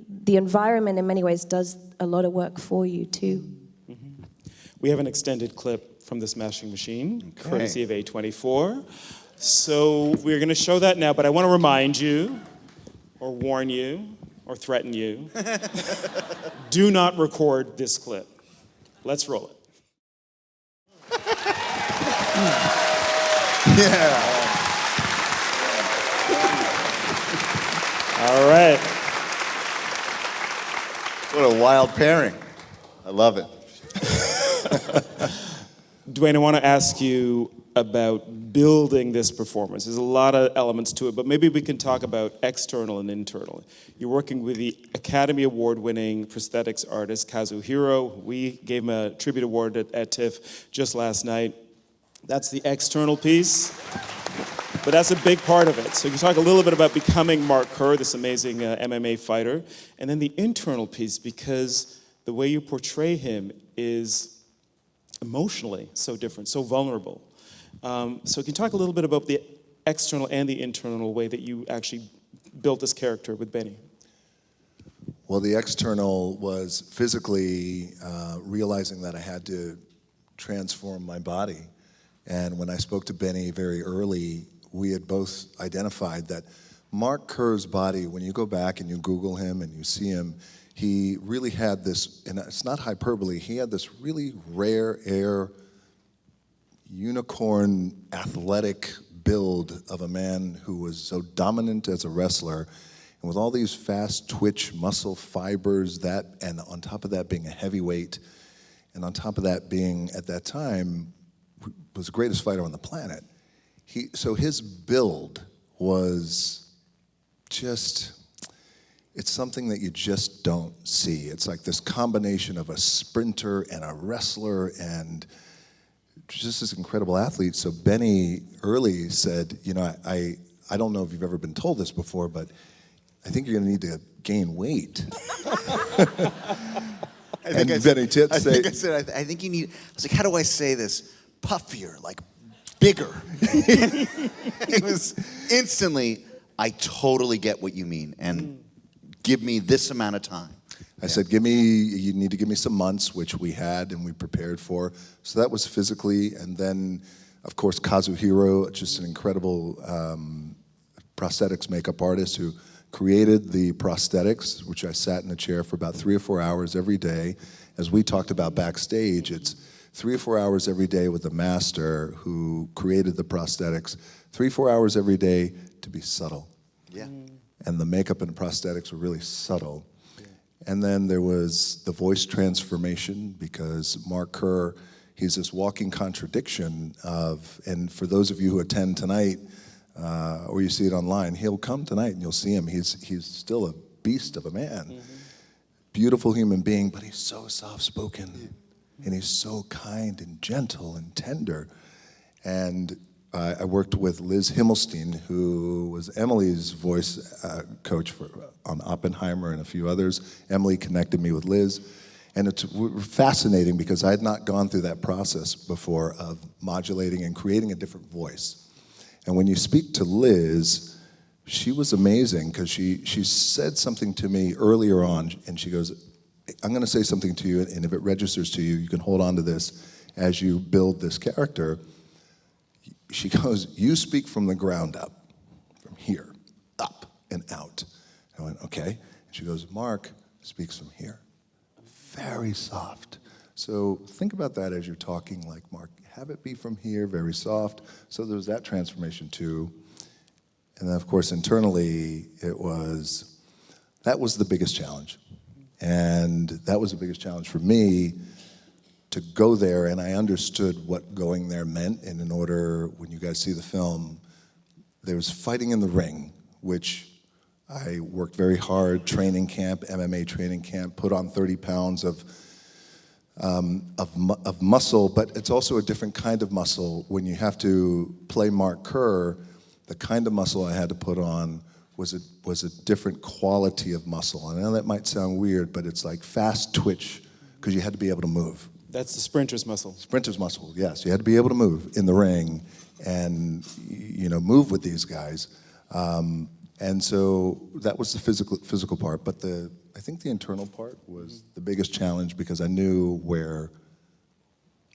the environment in many ways does a lot of work for you too. We have an extended clip from the Smashing Machine, courtesy of A24. So we're going to show that now, but I want to remind you, or warn you, or threaten you, do not record this clip. Let's roll it. Yeah. All right. What a wild pairing. I love it. Dwayne, I want to ask you about building this performance. There's a lot of elements to it, but maybe we can talk about external and internal. You're working with the Academy Award-winning prosthetics artist, Kazuhiro. We gave him a tribute award at TIFF just last night. That's the external piece, but that's a big part of it. So you can talk a little bit about becoming Mark Kerr, this amazing MMA fighter, and then the internal piece, because the way you portray him is emotionally so different, so vulnerable. So can you talk a little bit about the external and the internal way that you actually built this character with Benny? Well, the external was physically realizing that I had to transform my body. And when I spoke to Benny very early, we had both identified that Mark Kerr's body, when you go back and you Google him and you see him, he really had this, and it's not hyperbole, he had this really rare air, unicorn, athletic build of a man who was so dominant as a wrestler, and with all these fast twitch muscle fibers, that, and on top of that being a heavyweight, and on top of that being, at that time, was the greatest fighter on the planet. So his build was just, it's something that you just don't see. It's like this combination of a sprinter and a wrestler and just this incredible athlete. So Benny early said, you know, I don't know if you've ever been told this before, but I think you're going to need to gain weight. I think I said, I think you need, I was like, how do I say this? Puffier, like bigger. It was instantly, I totally get what you mean, and give me this amount of time. I said, you need to give me some months, which we had and we prepared for. So that was physically, and then, of course, Kazuhiro, just an incredible prosthetics makeup artist who created the prosthetics, which I sat in a chair for about 3 or 4 hours every day. As we talked about backstage, it's 3 or 4 hours every day with the master who created the prosthetics, 3 or 4 hours every day to be subtle. Yeah. And the makeup and the prosthetics were really subtle. And then there was the voice transformation, because Mark Kerr, he's this walking contradiction of, and for those of you who attend tonight, or you see it online, he'll come tonight and you'll see him. He's still a beast of a man. Beautiful human being, but he's so soft-spoken. And he's so kind and gentle and tender. And I worked with Liz Himmelstein, who was Emily's voice coach on Oppenheimer and a few others. Emily connected me with Liz. And it's fascinating because I had not gone through that process before of modulating and creating a different voice. And when you speak to Liz, she was amazing because she said something to me earlier on, and she goes, I'm going to say something to you, and if it registers to you, you can hold on to this as you build this character. She goes, you speak from the ground up, from here, up and out. I went, okay. And she goes, Mark speaks from here, very soft. So think about that as you're talking, like, Mark, have it be from here, very soft. So there was that transformation too. And then, of course, internally, that was the biggest challenge. And that was the biggest challenge for me, to go there, and I understood what going there meant. And in order, when you guys see the film, there was fighting in the ring, which I worked very hard, training camp, MMA training camp, put on 30 pounds of muscle, but it's also a different kind of muscle. When you have to play Mark Kerr, the kind of muscle I had to put on was a different quality of muscle. And I know that might sound weird, but it's like fast twitch, because you had to be able to move. That's the sprinter's muscle. Sprinter's muscle, yes. You had to be able to move in the ring and, you know, move with these guys. And so that was the physical part. But I think the internal part was the biggest challenge, because I knew where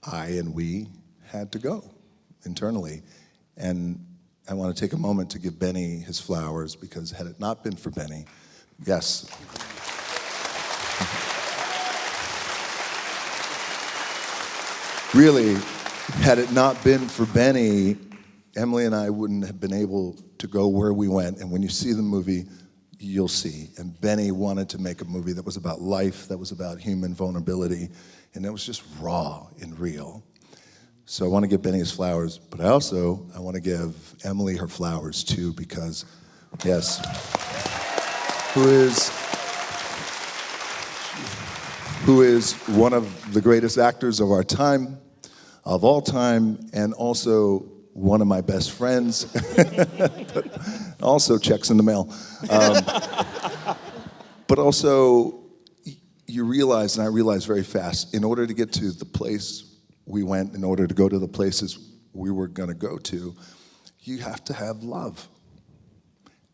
I and we had to go internally. And I want to take a moment to give Benny his flowers, because had it not been for Benny, yes. Really, had it not been for Benny, Emily and I wouldn't have been able to go where we went. And when you see the movie, you'll see. And Benny wanted to make a movie that was about life, that was about human vulnerability, and that was just raw and real. So I want to give Benny his flowers, but I want to give Emily her flowers too, because, yes, who is one of the greatest actors of our time, of all time, and also one of my best friends, but also checks in the mail. But also, you realize, and I realized very fast, in order to get to the place we went, in order to go to the places we were going to go to, you have to have love.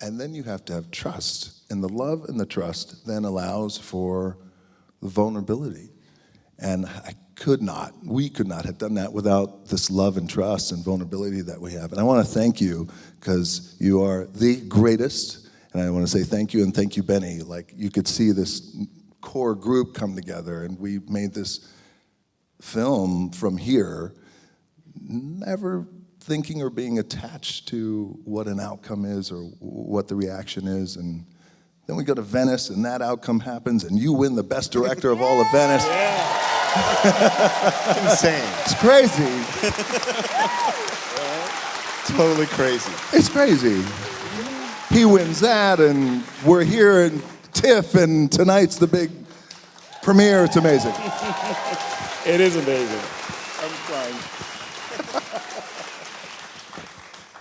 And then you have to have trust. And the love and the trust then allows for the vulnerability. And we could not have done that without this love and trust and vulnerability that we have. And I want to thank you, because you are the greatest. And I want to say thank you, and thank you, Benny. Like, you could see this core group come together, and we made this film from here, never thinking or being attached to what an outcome is or what the reaction is. And then we go to Venice, and that outcome happens, and you win the best director of all of Venice. Yeah. Insane. It's crazy. Totally crazy. It's crazy. He wins that, and we're here in TIFF, and tonight's the big premiere. It's amazing. It is amazing. I'm crying.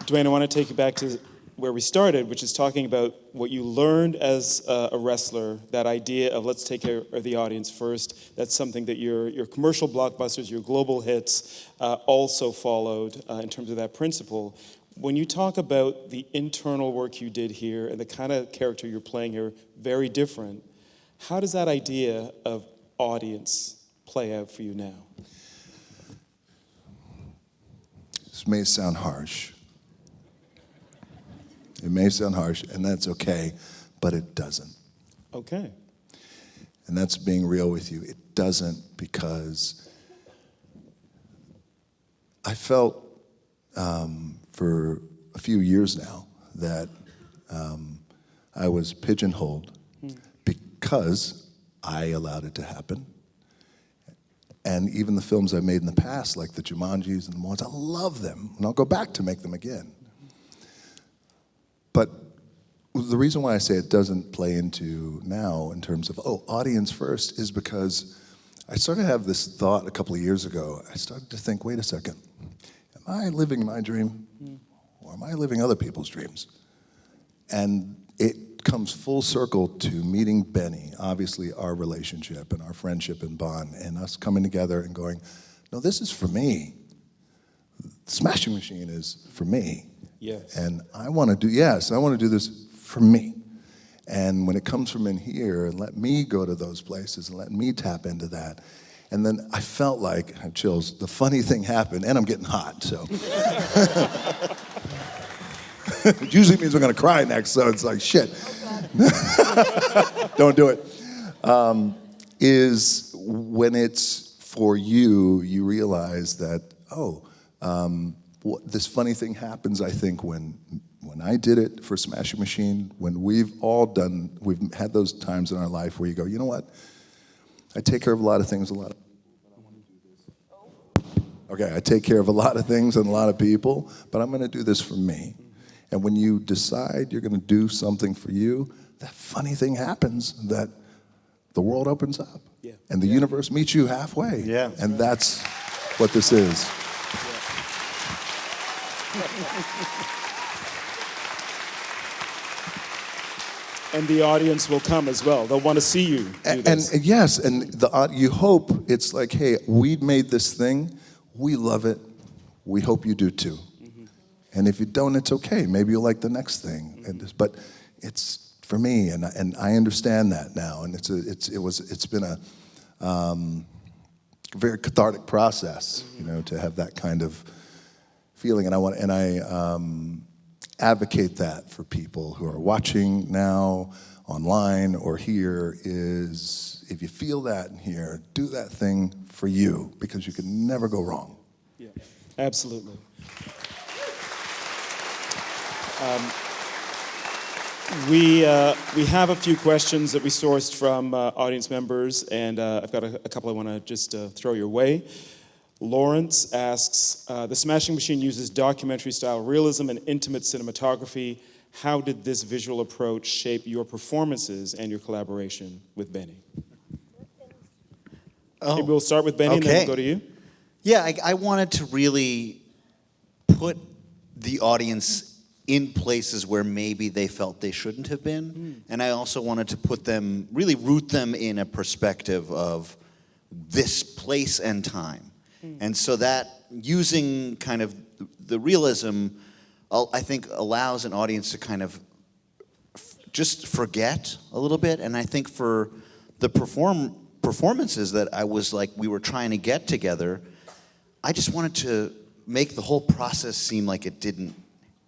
Dwayne, I want to take you back to where we started, which is talking about what you learned as a wrestler, that idea of let's take care of the audience first. That's something that your commercial blockbusters, your global hits also followed in terms of that principle. When you talk about the internal work you did here and the kind of character you're playing here, very different, how does that idea of audience play out for you now? This may sound harsh. It may sound harsh, and that's okay, but it doesn't. Okay. And that's being real with you. It doesn't, because I felt for a few years now that I was pigeonholed because I allowed it to happen. And even the films I made in the past, like the Jumanjis and the Moana, I love them, and I'll go back to make them again. But the reason why I say it doesn't play into now in terms of, audience first, is because I started to have this thought a couple of years ago. I started to think, wait a second, am I living my dream, or am I living other people's dreams? And it comes full circle to meeting Benny, obviously our relationship and our friendship and bond, and us coming together and going, no, this is for me. Smashing Machine is for me. Yes. And I want to do this for me. And when it comes from in here, let me go to those places and let me tap into that. And then I felt like, I have chills, the funny thing happened, and I'm getting hot, so. It usually means I'm going to cry next, so it's like, shit. Don't do it. Is when it's for you, you realize that, this funny thing happens, I think, when I did it for Smashing Machine, when we've had those times in our life where you go, you know what? I take care of a lot of things, Okay, I take care of a lot of things and a lot of people, but I'm going to do this for me. And when you decide you're going to do something for you, that funny thing happens, that the world opens up. Yeah. And the universe meets you halfway. Yeah. And that's what this is. And the audience will come as well. They'll want to see you do this. And yes, and you hope it's like, hey, we made this thing, we love it, we hope you do too. Mm-hmm. And if you don't, it's okay. Maybe you'll like the next thing. Mm-hmm. But it's for me, and I understand that now. And it's been a very cathartic process, to have that kind of feeling. And I advocate that for people who are watching now, online or here, is if you feel that in here, do that thing for you, because you can never go wrong. Yeah, absolutely. We have a few questions that we sourced from audience members, and I've got a couple I want to just throw your way. Lawrence asks, the Smashing Machine uses documentary-style realism and intimate cinematography. How did this visual approach shape your performances and your collaboration with Benny? Maybe we'll start with Benny, and then we'll go to you. Yeah, I wanted to really put the audience in places where maybe they felt they shouldn't have been. And I also wanted to really root them in a perspective of this place and time. And so that using kind of the realism, I think, allows an audience to kind of just forget a little bit. And I think for the performances that we were trying to get together, I just wanted to make the whole process seem like it didn't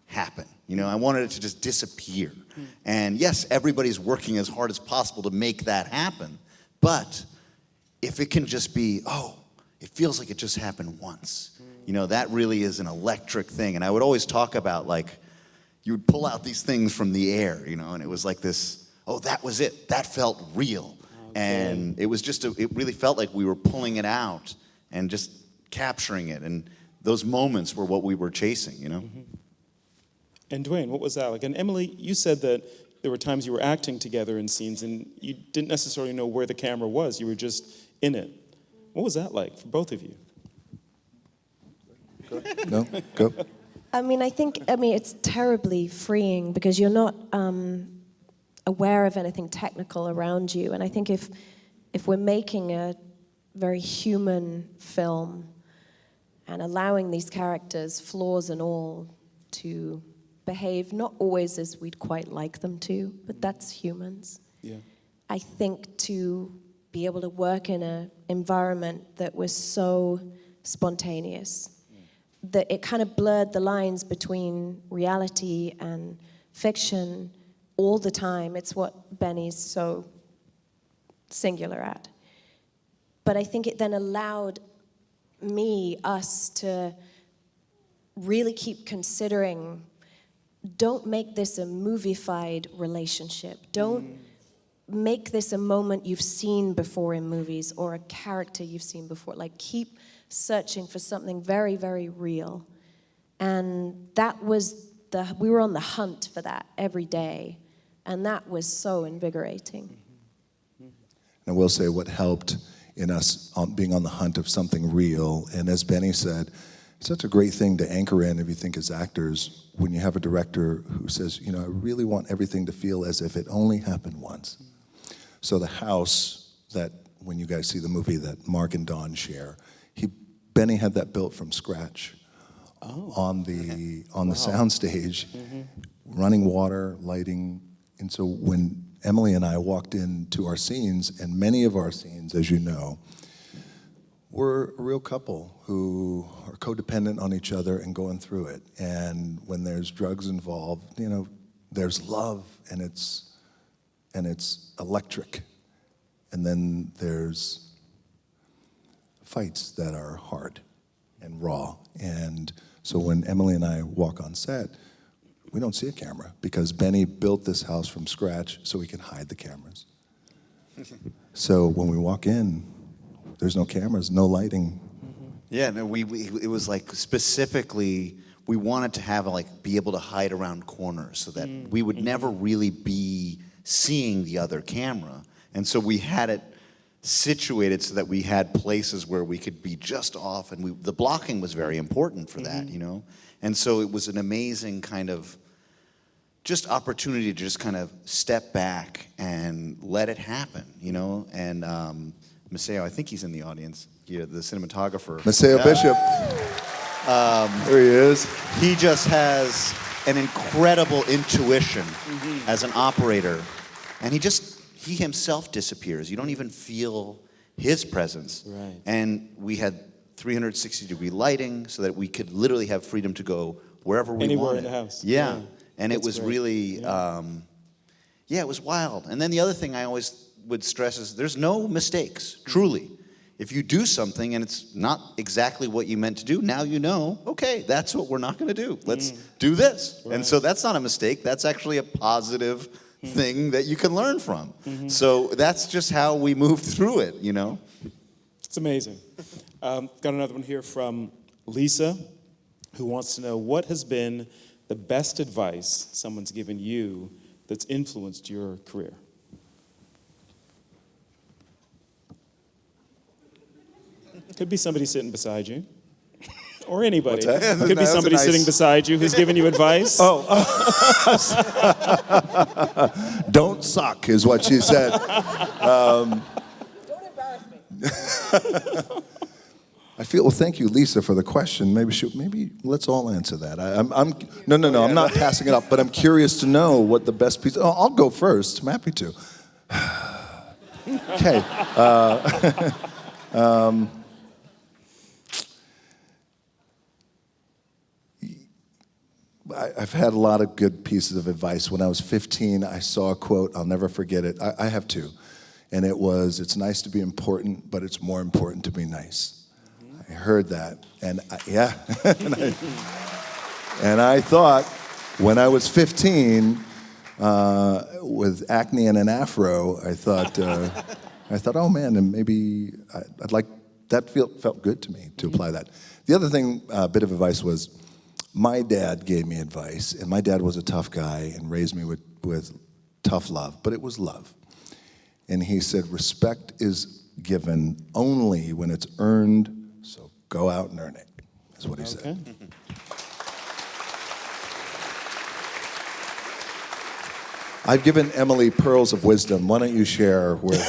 happen. I wanted it to just disappear. And yes, everybody's working as hard as possible to make that happen. But if it can just be, it feels like it just happened once. That really is an electric thing. And I would always talk about, you would pull out these things from the air, and it was like this, that was it. That felt real. Okay. And it was it really felt like we were pulling it out and just capturing it. And those moments were what we were chasing, Mm-hmm. And Dwayne, what was that like? And Emily, you said that there were times you were acting together in scenes and you didn't necessarily know where the camera was. You were just in it. What was that like for both of you? No? Go. I mean, it's terribly freeing because you're not aware of anything technical around you. And I think if we're making a very human film and allowing these characters, flaws and all, to behave not always as we'd quite like them to, but that's humans. Yeah. I think to be able to work in an environment that was so spontaneous, that it kind of blurred the lines between reality and fiction all the time. It's what Benny's so singular at. But I think it then allowed us to really keep considering, don't make this a movie-fied relationship. Don't make this a moment you've seen before in movies or a character you've seen before. Like, keep searching for something very, very real. And that was we were on the hunt for that every day. And that was so invigorating. And I will say what helped in us being on the hunt of something real, and as Benny said, it's such a great thing to anchor in, if you think as actors, when you have a director who says, I really want everything to feel as if it only happened once. So the house that, when you guys see the movie that Mark and Dawn share, Benny had that built from scratch on the soundstage, running water, lighting. And so when Emily and I walked into our scenes, and many of our scenes, as you know, we're a real couple who are codependent on each other and going through it. And when there's drugs involved, there's love, and it's electric. And then there's fights that are hard and raw. And so when Emily and I walk on set, we don't see a camera because Benny built this house from scratch so he can hide the cameras. So when we walk in, there's no cameras, no lighting. Yeah, no, it was like specifically, we wanted to have be able to hide around corners so that we would never really be seeing the other camera. And so we had it situated so that we had places where we could be just off, and the blocking was very important for that, And so it was an amazing kind of just opportunity to just kind of step back and let it happen, And Maceo, I think he's in the audience, the cinematographer. Maceo Bishop. There he is. He just has an incredible intuition as an operator, and he himself disappears. You don't even feel his presence. Right. And we had 360-degree lighting so that we could literally have freedom to go wherever we Anywhere wanted. in the house. Yeah. And That's it was great. really, it was wild. And then the other thing I always would stress is there's no mistakes, truly. If you do something and it's not exactly what you meant to do, now you know, okay, that's what we're not going to do. Let's do this. Right. And so that's not a mistake. That's actually a positive thing that you can learn from. So that's just how we move through it, It's amazing. Got another one here from Lisa, who wants to know, what has been the best advice someone's given you that's influenced your career? Could be somebody sitting beside you. Or anybody. What's that? Could be somebody sitting beside you who's giving you advice. Don't suck, is what she said. Don't embarrass me. Thank you, Lisa, for the question. Maybe let's all answer that. No, I'm not passing it up, but I'm curious to know what the best piece. Oh, I'll go first. I'm happy to. Okay. I've had a lot of good pieces of advice. When I was 15, I saw a quote. I'll never forget it. I have two. And it was, it's nice to be important, but it's more important to be nice. I heard that. And and I thought, when I was 15, with acne and an afro, I thought, oh man, and maybe I'd like, that felt good to me to apply that. The other thing, bit of advice was, my dad gave me advice, and my dad was a tough guy and raised me with tough love, but it was love. And he said, respect is given only when it's earned, so go out and earn it, is what he said. I've given Emily pearls of wisdom. Why don't you share with...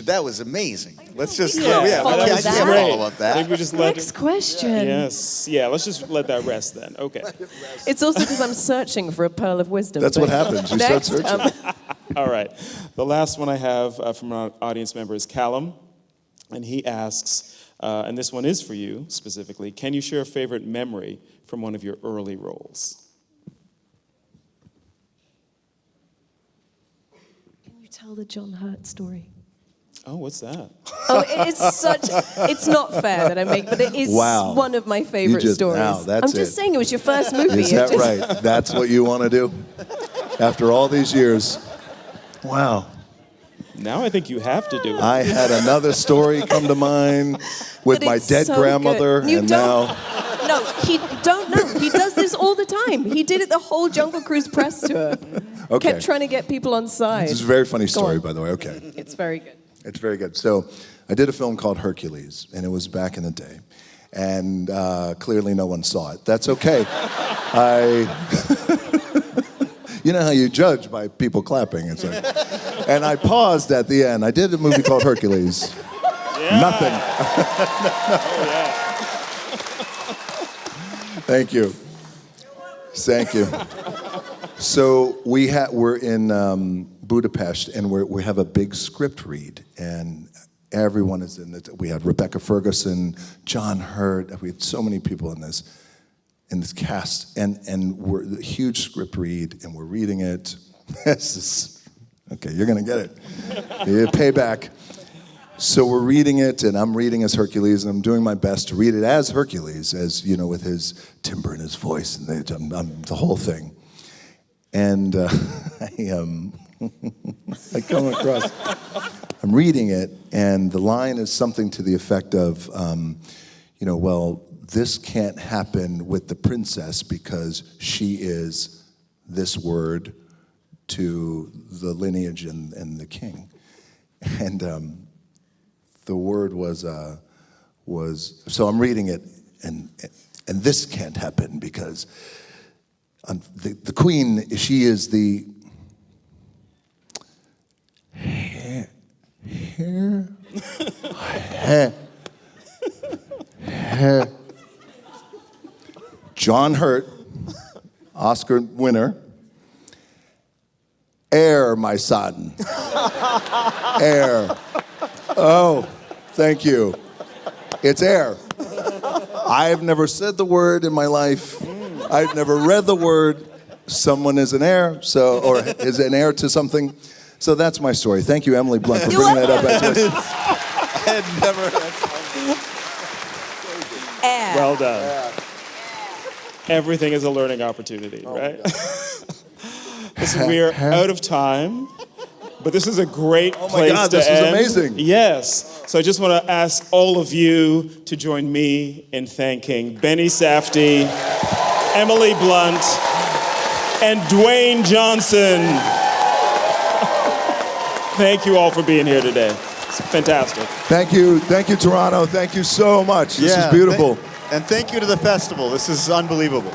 That was amazing. Let's just, follow I that. can't follow up I that. think we just let Next question. Yes. Yeah, let's just let that rest then. Okay. It's also because I'm searching for a pearl of wisdom. That's but what happens. You start searching. All right. The last one I have from an audience member is Callum. And he asks, and this one is for you specifically, can you share a favorite memory from one of your early roles? Can you tell the John Hurt story? Oh, what's that? Oh, it's not fair that I make, but it is Wow. one of my favorite just- stories. now, that's I'm just it. saying it was your first movie. Is that right? That's what you want to do? After all these years? Wow. Now I think you have to do it. I had another story come to mind with But my it's dead so grandmother, good. You and don't- now... No, he don't know. He does this all the time. He did it the whole Jungle Cruise press tour. Okay. Kept trying to get people on side. This is a very funny Go story, on. by the way. Okay. It's very good. It's very good. So I did a film called Hercules, and it was back in the day. And clearly no one saw it. That's okay. You know how you judge by people clapping. It's like, and I paused at the end. I did a movie called Hercules. Yeah. Nothing. Oh, yeah. Thank you. Thank you. So we're in Budapest, and we have a big script read, and everyone is in it. We had Rebecca Ferguson, John Hurt. We had so many people in this cast, and we're a huge script read, and we're reading it. This is okay. You're gonna get it. You get payback. So we're reading it, and I'm reading as Hercules, and I'm doing my best to read it as Hercules, as you know, with his timbre in his voice, and the whole thing. And I come across, I'm reading it, and the line is something to the effect of, well, this can't happen with the princess because she is this word to the lineage and the king. And the word was, so I'm reading it, and this can't happen because the queen, she is the John Hurt, Oscar winner. Heir, my son. Heir. Oh, thank you. It's heir. I've never said the word in my life. I've never read the word. Someone is an heir, or is an heir to something. So that's my story. Thank you, Emily Blunt, for bringing that up. I had never. Air. Well done. Everything is a learning opportunity, right? Listen, we are out of time, but this is a great place God, to this end. was amazing. Yes. So I just want to ask all of you to join me in thanking Benny Safdie, Emily Blunt, and Dwayne Johnson. Thank you all for being here today. It's fantastic. Thank you, Toronto. Thank you so much. This is beautiful. And thank you to the festival. This is unbelievable.